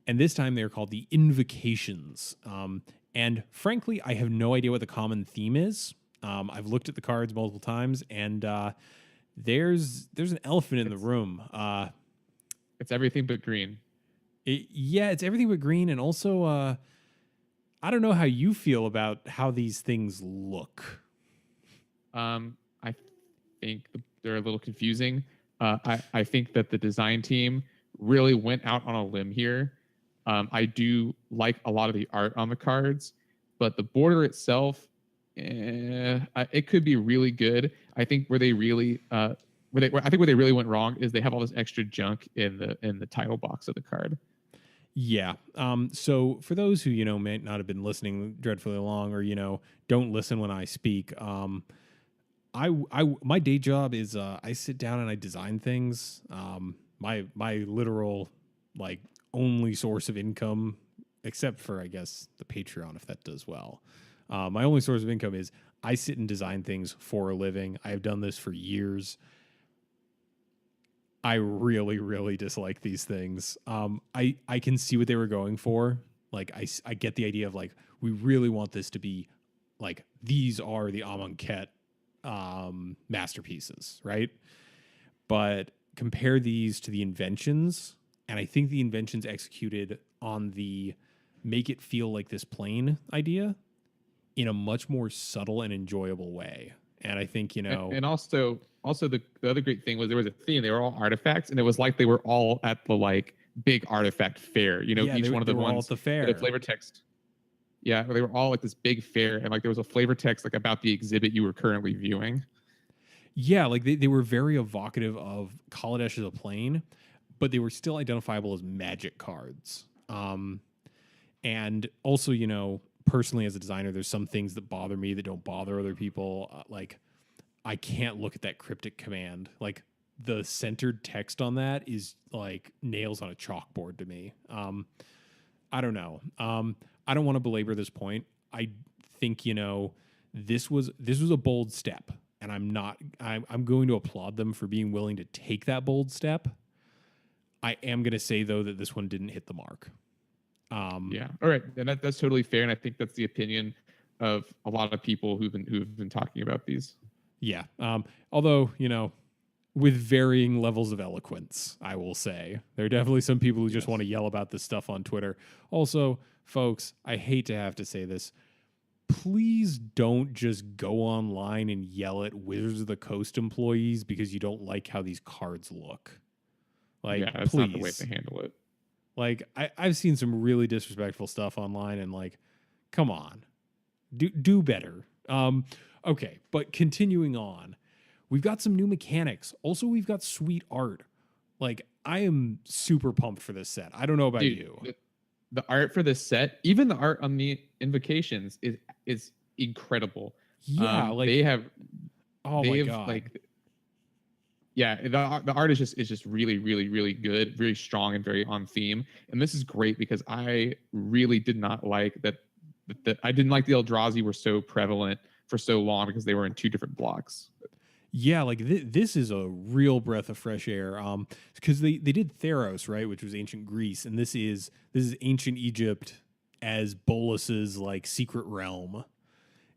this time they're called the Invocations. And frankly, I have no idea what the common theme is. I've looked at the cards multiple times, and there's an elephant in the room. It's everything but green. It's everything but green, and also I don't know how you feel about how these things look. I think they're a little confusing. I think that the design team really went out on a limb here. I do like a lot of the art on the cards, but the border itself, it could be really good. I think where they really went wrong is they have all this extra junk in the title box of the card. Yeah. So for those who, may not have been listening dreadfully long or, don't listen when I speak, my day job is I sit down and I design things. My literal only source of income, except for I guess the Patreon, if that does well. My only source of income is I sit and design things for a living. I have done this for years. I really, really dislike these things. I can see what they were going for. I get the idea of we really want this to be these are the Almond Cat masterpieces, right? But compare these to the inventions, and I think the inventions executed on the make it feel like this plane idea in a much more subtle and enjoyable way. And I think, and also the other great thing was there was a theme. They were all artifacts, and it was like they were all at the big artifact fair. Each one of the ones all at the fair. The flavor text. Yeah, they were all this big fair, and there was a flavor text about the exhibit you were currently viewing. Yeah, they were very evocative of Kaladesh as a plane, but they were still identifiable as magic cards. And also, personally as a designer, there's some things that bother me that don't bother other people. I can't look at that cryptic command. The centered text on that is nails on a chalkboard to me. I don't know. I don't want to belabor this point. I think, this was a bold step, and I'm going to applaud them for being willing to take that bold step. I am going to say though that this one didn't hit the mark. Yeah. All right. And that's totally fair. And I think that's the opinion of a lot of people who've been talking about these. Yeah. Although, with varying levels of eloquence, I will say. There are definitely some people who just want to yell about this stuff on Twitter. Also, folks, I hate to have to say this. Please don't just go online and yell at Wizards of the Coast employees because you don't like how these cards look. That's please. Not the way to handle it. I've seen some really disrespectful stuff online, and come on, do better. Okay, but continuing on, we've got some new mechanics. Also, we've got sweet art. I am super pumped for this set. I don't know about you. The art for this set, even the art on the invocations, is incredible. Yeah, they have. Oh my god. Yeah, the art is just really, really, really good, very strong and very on theme. And this is great because I really did not like that. I didn't like the Eldrazi were so prevalent for so long because they were in two different blocks. Yeah, this is a real breath of fresh air. Because they did Theros, right, which was ancient Greece, and this is ancient Egypt as Bolas's secret realm,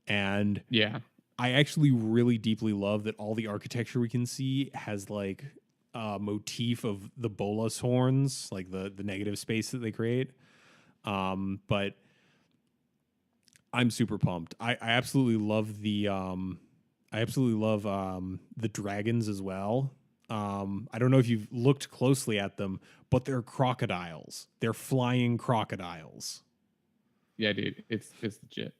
and yeah. I actually really deeply love that all the architecture we can see has motif of the Bolas horns, the negative space that they create. But I'm super pumped. I absolutely love the dragons as well. I don't know if you've looked closely at them, but they're crocodiles. They're flying crocodiles. Yeah, dude, it's legit.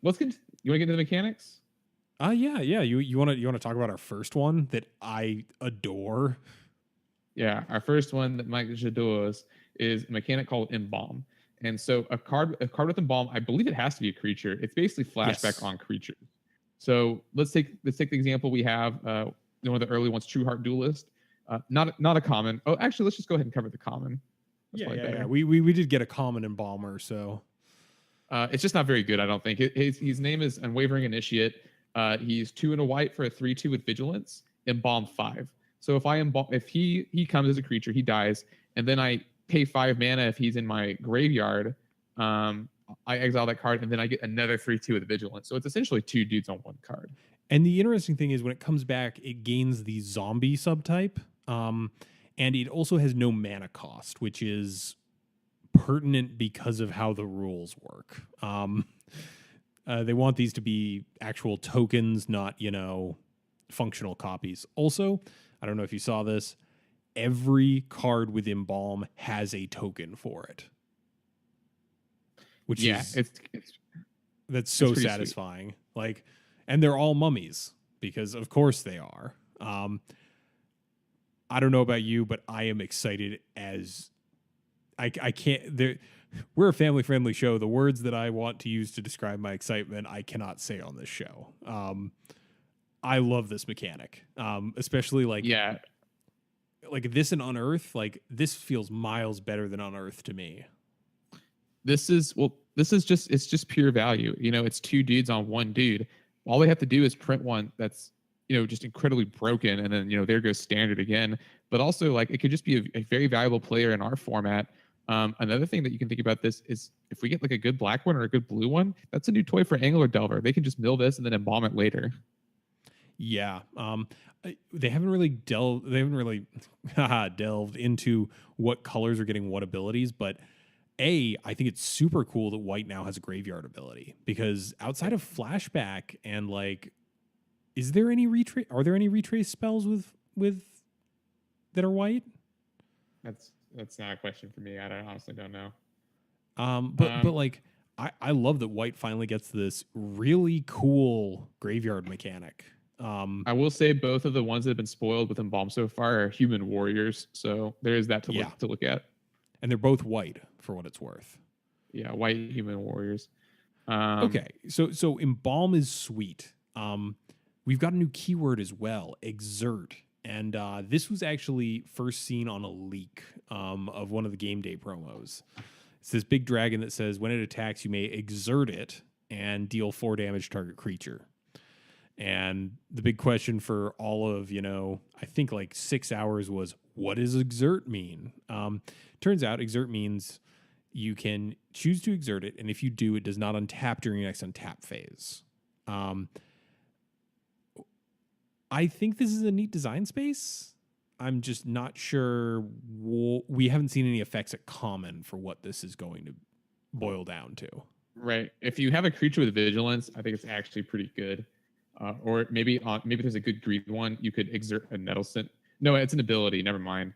Let's get. You want to get into the mechanics? Yeah. You want to talk about our first one that I adore? Yeah, our first one that Mike adores is a mechanic called Embalm. And so a card with Embalm, I believe it has to be a creature. It's basically flashback on creatures. So let's take the example we have. One of the early ones, True Heart Duelist. Not a common. Oh, actually, let's just go ahead and cover the common. That's Yeah. We did get a common Embalmer, so it's just not very good. I don't think his name is Unwavering Initiate. He's 2 and a white for a 3/2 with Vigilance. Embalm 5. So if he comes as a creature, he dies, and then I pay 5 mana if he's in my graveyard. I exile that card, and then I get another 3/2 with Vigilance. So it's essentially 2 dudes on 1 card. And the interesting thing is when it comes back, it gains the zombie subtype, and it also has no mana cost, which is pertinent because of how the rules work. They want these to be actual tokens, not, functional copies. Also, I don't know if you saw this, every card with Embalm has a token for it. Which that's so satisfying. Sweet. Like, and they're all mummies because of course they are. I don't know about you, but I am excited as I can't. We're a family-friendly show. The words that I want to use to describe my excitement, I cannot say on this show. I love this mechanic, especially like this and Unearth. Like this feels miles better than Unearth to me. This is just pure value. It's 2 dudes on 1 dude. All they have to do is print one that's just incredibly broken, and then there goes standard again. But also, like, it could just be a very valuable player in our format. Another thing that you can think about this is if we get like a good black one or a good blue one, that's a new toy for Angler Delver. They can just mill this and then embalm it later. Yeah. They haven't really delved into what colors are getting what abilities, but I think it's super cool that white now has a graveyard ability, because outside of flashback and like, are there any retrace spells with that are white? That's not a question for me. I honestly don't know. But like, I love that white finally gets this really cool graveyard mechanic. I will say both of the ones that have been spoiled with Embalm so far are human warriors, so there is that to look at. And they're both white for what it's worth. Yeah, white human warriors. Okay, so Embalm is sweet. We've got a new keyword as well, exert. And this was actually first seen on a leak of one of the game day promos. It's this big dragon that says when it attacks, you may exert it and deal 4 damage to target creature. And the big question for all of, I think like 6 hours was, what does exert mean? Turns out exert means you can choose to exert it, and if you do, it does not untap during your next untap phase. I think this is a neat design space. I'm just not sure. We haven't seen any effects at common for what this is going to boil down to. Right. If you have a creature with vigilance, I think it's actually pretty good. Or maybe there's a good greed one. You could exert a Nettlescent. No, it's an ability. Never mind.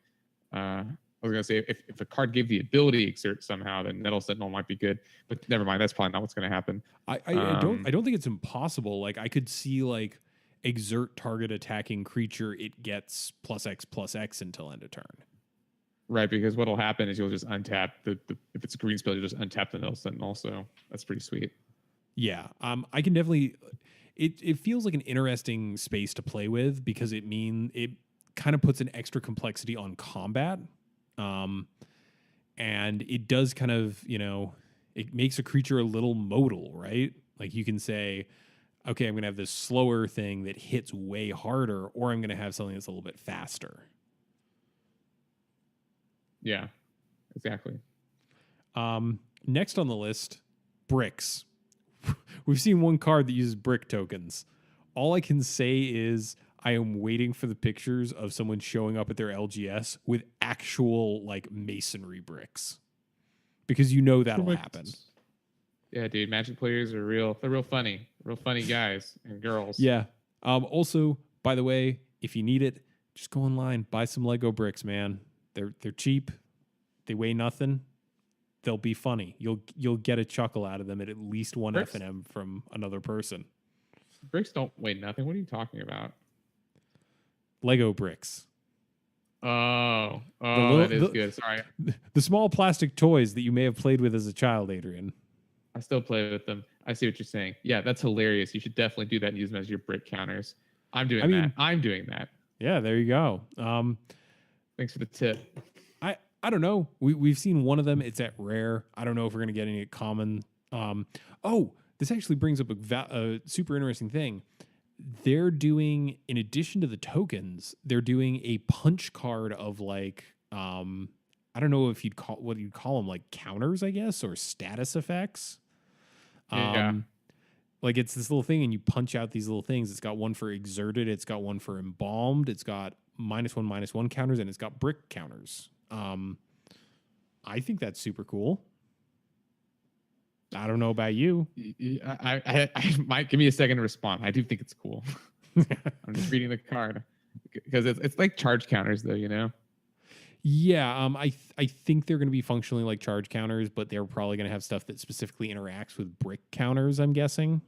I was gonna say if a card gave the ability exert somehow, then Nettle Sentinel might be good. But never mind. That's probably not what's gonna happen. I don't think it's impossible. Like I could see like exert target attacking creature. It gets +X/+X until end of turn. Right, because what'll happen is you'll just untap the if it's a green spell, you'll just untap the Nettle Sentinel. So that's pretty sweet. Yeah. I can definitely. It feels like an interesting space to play with because it kind of puts an extra complexity on combat. And it does kind of, it makes a creature a little modal, right? Like you can say, okay, I'm going to have this slower thing that hits way harder, or I'm going to have something that's a little bit faster. Yeah, exactly. Next on the list, bricks. We've seen one card that uses brick tokens. All I can say is I am waiting for the pictures of someone showing up at their LGS with actual like masonry bricks, because that'll happen. Yeah, dude, Magic players are they're real funny guys and girls. Yeah. Also, by the way, if you need it, just go online, buy some Lego bricks, man. They're cheap. They weigh nothing. They'll be funny. You'll get a chuckle out of them at least one F&M from another person. Bricks don't weigh nothing. What are you talking about? Lego bricks. Oh, that is good. Sorry. The small plastic toys that you may have played with as a child, Adrian. I still play with them. I see what you're saying. Yeah, that's hilarious. You should definitely do that and use them as your brick counters. I'm doing that. I'm doing that. Yeah, there you go. Thanks for the tip. I don't know. We've seen one of them. It's at rare. I don't know if we're gonna get any at common. This actually brings up a super interesting thing. They're doing, in addition to the tokens, they're doing a punch card of like I don't know if you'd call them, like counters, I guess, or status effects. Like it's this little thing, and you punch out these little things. It's got one for exerted. It's got one for embalmed. It's got -1/-1 counters, and it's got brick counters. I think that's super cool. I don't know about you. I might give me a second to respond. I do think it's cool. I'm just reading the card because it's like charge counters, though, you know. Yeah, I think they're going to be functionally like charge counters, but they're probably going to have stuff that specifically interacts with brick counters, I'm guessing.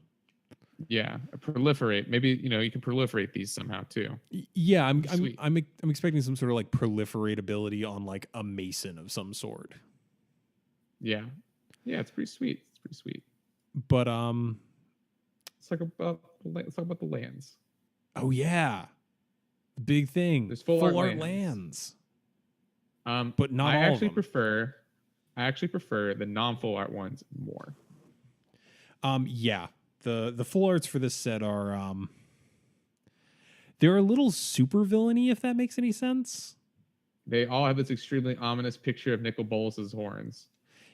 Yeah, proliferate. Maybe, you know, you can proliferate these somehow too. Yeah, I'm expecting some sort of like proliferate ability on like a mason of some sort. Yeah, it's pretty sweet. But let's talk about the lands. Oh yeah, the big thing. There's full art lands. But not I all actually of them. I actually prefer the non-full art ones more. Yeah. The full arts for this set are they're a little super villainy, if that makes any sense. They all have this extremely ominous picture of Nicol Bolas's horns.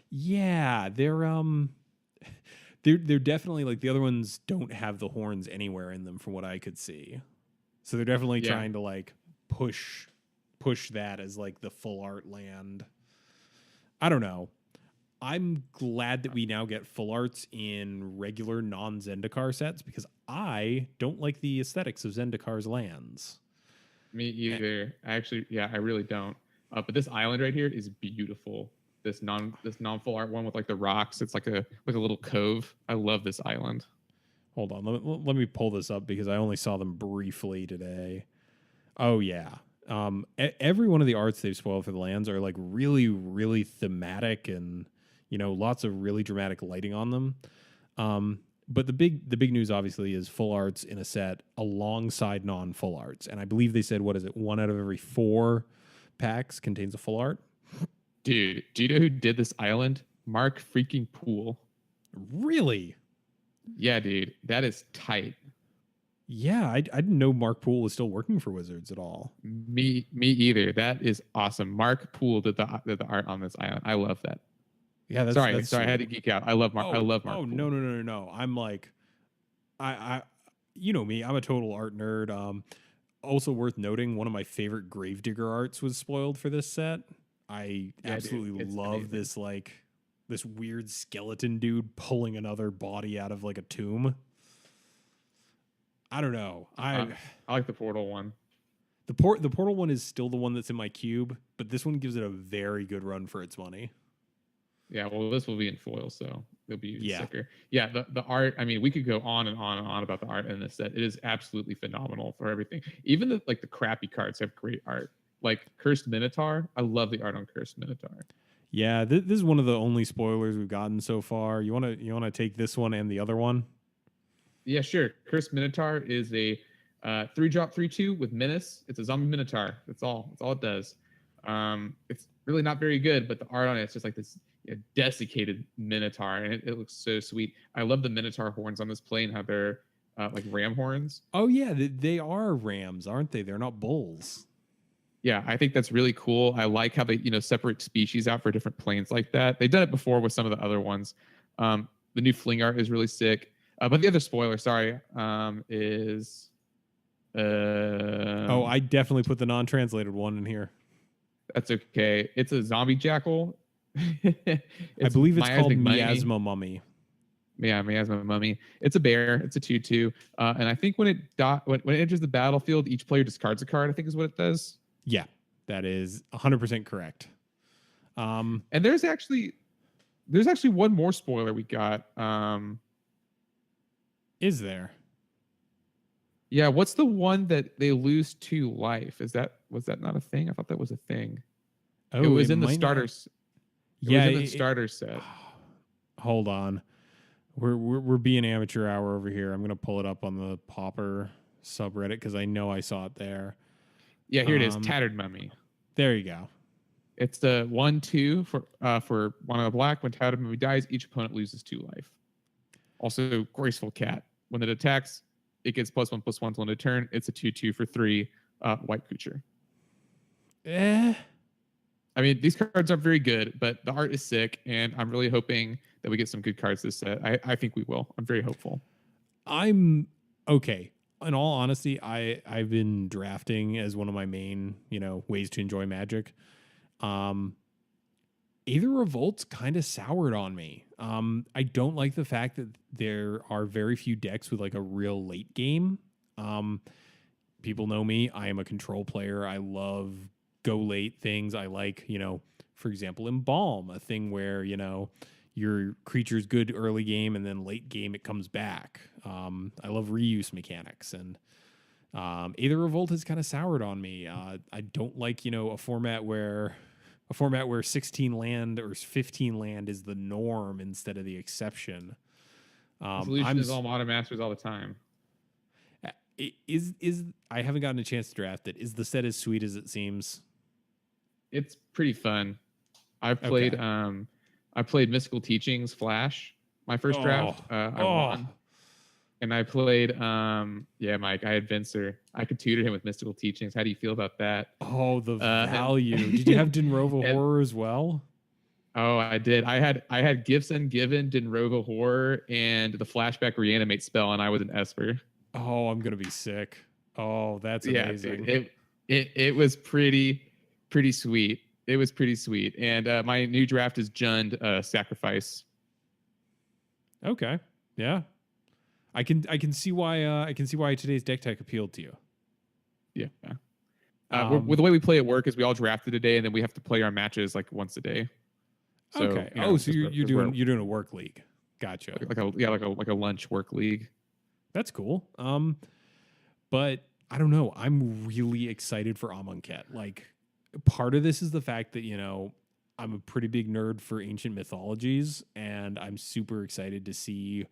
Yeah, they're definitely, like, the other ones don't have the horns anywhere in them from what I could see. So they're definitely trying to like push that as like the full art land. I don't know. I'm glad that we now get full arts in regular non-Zendikar sets because I don't like the aesthetics of Zendikar's lands. Me either. I really don't. But this island right here is beautiful. This non-full art one with like the rocks. It's like a little cove. I love this island. Hold on. Let me pull this up because I only saw them briefly today. Oh yeah. Every one of the arts they've spoiled for the lands are like really, really thematic and, you know, lots of really dramatic lighting on them. But the big news obviously is full arts in a set alongside non-full arts. And I believe they said, 1 out of every 4 packs contains a full art. Dude, do you know who did this island? Mark freaking Poole. Really? Yeah, dude. That is tight. Yeah, I didn't know Mark Poole was still working for Wizards at all. Me either. That is awesome. Mark Poole did the art on this island. I love that. Yeah, that's sorry. I had to geek out. I love Mark. I love Mark. Oh, Poole. No. I'm like, I you know me. I'm a total art nerd. Also worth noting, one of my favorite Gravedigger arts was spoiled for this set. I absolutely love this this weird skeleton dude pulling another body out of like a tomb. I don't know. I like the portal one. The portal one is still the one that's in my cube, but this one gives it a very good run for its money. Yeah, well, this will be in foil, so it'll be sicker. Yeah, the art. I mean, we could go on and on and on about the art in this set. It is absolutely phenomenal for everything. Even the crappy cards have great art. Like Cursed Minotaur, I love the art on Cursed Minotaur. Yeah, this is one of the only spoilers we've gotten so far. You wanna take this one and the other one? Yeah, sure. Cursed Minotaur is a 3-drop 3/2 with Menace. It's a zombie Minotaur. That's all it does. It's really not very good, but the art on it's just like this desiccated Minotaur, and it looks so sweet. I love the Minotaur horns on this plane, how they're like ram horns. Oh yeah, they are rams, aren't they? They're not bulls. Yeah, I think that's really cool. I like how they separate species out for different planes like that. They've done it before with some of the other ones. The new Fling art is really sick. But the other spoiler, is... I definitely put the non-translated one in here. That's okay. It's a zombie jackal. I believe it's called Miasma Mummy. Yeah, Miasma Mummy. It's a bear. It's a 2/2. And I think when it enters the battlefield, each player discards a card, I think is what it does. Yeah, that is 100% correct. And there's actually one more spoiler we got. Is there? Yeah, what's the one that they lose 2 life? Was that not a thing? I thought that was a thing. Oh, it was in the starters. Yeah, it was in the starter set. Hold on. We're being amateur hour over here. I'm gonna pull it up on the Pauper subreddit because I know I saw it there. Yeah, here it is. Tattered Mummy. There you go. It's the 1/2 for one of the black. When Tattered Mummy dies, each opponent loses 2 life. Also, Graceful Cat. When it attacks, it gets +1/+1 till end of turn. It's a 2/2 for 3 white creature. I mean, these cards aren't very good, but the art is sick, and I'm really hoping that we get some good cards this set. I think we will. I'm very hopeful. I'm okay. In all honesty, I've been drafting as one of my main, ways to enjoy Magic. Aether Revolt's kind of soured on me. I don't like the fact that there are very few decks with like a real late game. People know me. I am a control player. I love go late things. I like, for example, Embalm, a thing where, your creature's good early game and then late game it comes back. I love reuse mechanics, and Aether Revolt has kind of soured on me. I don't like, a format where 16 land or 15 land is the norm instead of the exception. Solution is all Modern Masters all the time. Is I haven't gotten a chance to draft it. Is the set as sweet as it seems? It's pretty fun. I've played I played Mystical Teachings Flash my first draft. I won. And I played Mike, I had Vincer. I could tutor him with Mystical Teachings. How do you feel about that? Oh, the value. Did you have Dinrova Horror as well? Oh, I did. I had Gifts Ungiven, Dinrova Horror, and the Flashback Reanimate spell, and I was an Esper. Oh, I'm gonna be sick. Oh, that's amazing. Dude, it was pretty sweet. It was pretty sweet. And my new draft is Jund Sacrifice. Okay. Yeah. I can see why today's deck tech appealed to you. Yeah. With the way we play at work is we all drafted a day and then we have to play our matches like once a day. So, okay. So you're doing a work league. Gotcha. Like a lunch work league. That's cool. But I don't know. I'm really excited for Almond Cat. Like, part of this is the fact that, I'm a pretty big nerd for ancient mythologies, and I'm super excited to see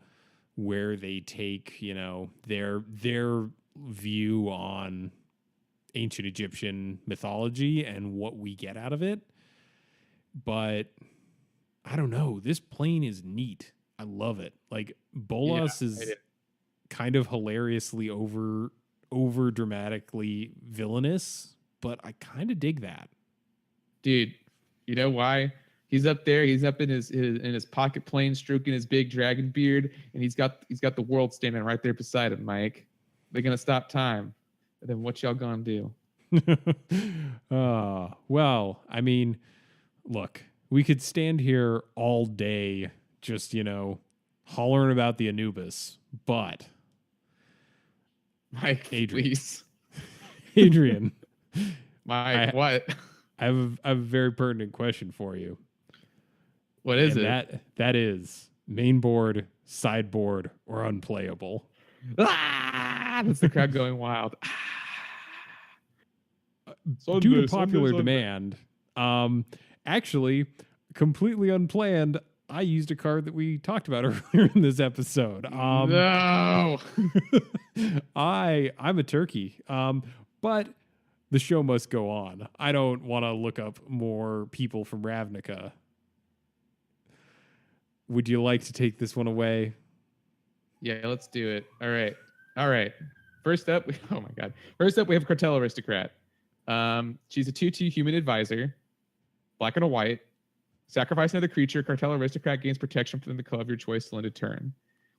where they take, their view on ancient Egyptian mythology and what we get out of it. But I don't know. This plane is neat. I love it. Like, Bolas is kind of hilariously over dramatically villainous, but I kind of dig that. Dude, you know why? He's up there. He's up in his pocket plane, stroking his big dragon beard, and he's got the world standing right there beside him. Mike, they're gonna stop time. And then what y'all gonna do? Well, I mean, look, we could stand here all day, just hollering about the Anubis, but Mike, please, Adrian, Mike, what? I have a very pertinent question for you. What is it? That is main board, sideboard, or unplayable. That's the crowd going wild. Due to popular demand, actually, completely unplanned, I used a card that we talked about earlier in this episode. No, I'm a turkey, but the show must go on. I don't want to look up more people from Ravnica. Would you like to take this one away? Yeah, let's do it. All right. First up, we have Cartel Aristocrat. She's a 2/2 human advisor, black and a white. Sacrifice another creature. Cartel Aristocrat gains protection from the color of your choice till end of turn.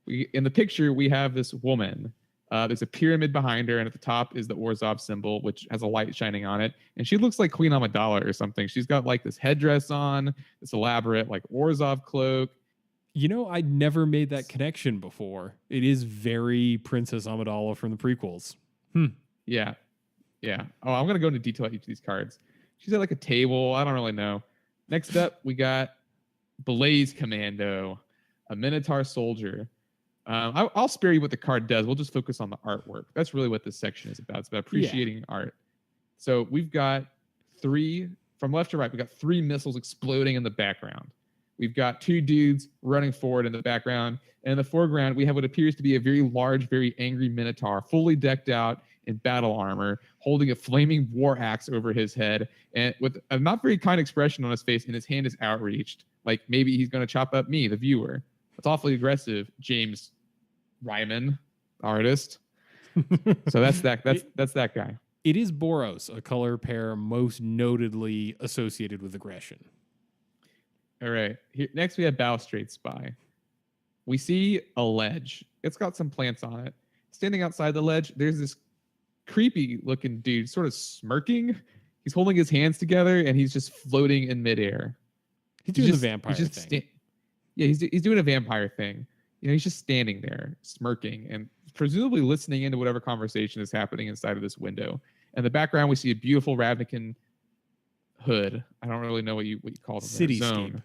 In the picture, we have this woman. There's a pyramid behind her, and at the top is the Orzhov symbol, which has a light shining on it. And she looks like Queen Amidala or something. She's got like this headdress on, this elaborate like Orzhov cloak. I never made that connection before. It is very Princess Amidala from the prequels. Yeah. Oh, I'm going to go into detail on each of these cards. She's at like a table. I don't really know. Next up, we got Blaze Commando, a Minotaur soldier. I'll spare you what the card does. We'll just focus on the artwork. That's really what this section is about. It's about appreciating art. So we've got from left to right, we've got 3 missiles exploding in the background. We've got two dudes running forward in the background. And in the foreground, we have what appears to be a very large, very angry Minotaur, fully decked out in battle armor, holding a flaming war axe over his head, and with a not very kind expression on his face, and his hand is outreached. Like maybe he's going to chop up me, the viewer. That's awfully aggressive, James Ryman, artist. So that's that guy. It is Boros, a color pair most notedly associated with aggression. All right. Here, next, we have Balustrade Spy. We see a ledge. It's got some plants on it. Standing outside the ledge, there's this creepy-looking dude, sort of smirking. He's holding his hands together, and he's just floating in midair. He's doing the vampire thing. He's doing a vampire thing. You know, he's just standing there, smirking, and presumably listening into whatever conversation is happening inside of this window. In the background, we see a beautiful Ravnican hood. I don't really know what you call it. Cityscape.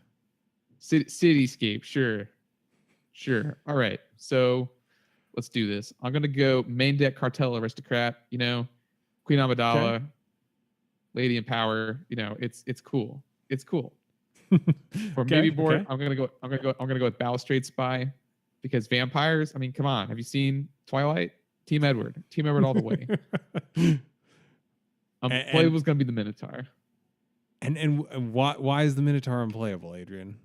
Cityscape, sure. All right, so let's do this. I'm gonna go main deck Cartel Aristocrat. You know, Queen Amidala, okay. Lady in Power. You know, it's cool. It's cool. For okay, maybe board, okay. I'm gonna go with Balustrade Spy, because vampires. I mean, come on. Have you seen Twilight? Team Edward all the way. Unplayable is gonna be the Minotaur. And why is the Minotaur unplayable, Adrian?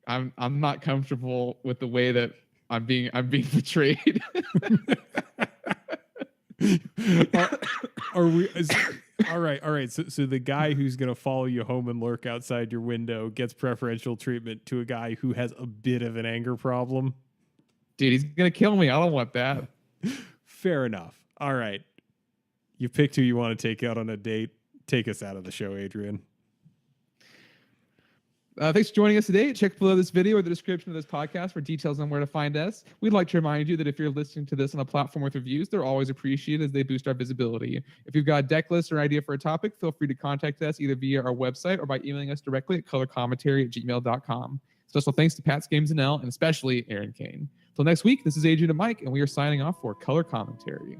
I'm not comfortable with the way that I'm being portrayed. Are we? All right. So the guy who's gonna follow you home and lurk outside your window gets preferential treatment to a guy who has a bit of an anger problem. Dude, he's gonna kill me. I don't want that. Fair enough. All right. You picked who you want to take out on a date. Take us out of the show, Adrian. Thanks for joining us today. Check below this video or the description of this podcast for details on where to find us. We'd like to remind you that if you're listening to this on a platform with reviews, they're always appreciated as they boost our visibility. If you've got a deck list or idea for a topic, feel free to contact us either via our website or by emailing us directly at colorcommentary@gmail.com. Special thanks to Pat's Games and L, and especially Aaron Kane. Till next week, this is Adrian and Mike, and we are signing off for Color Commentary.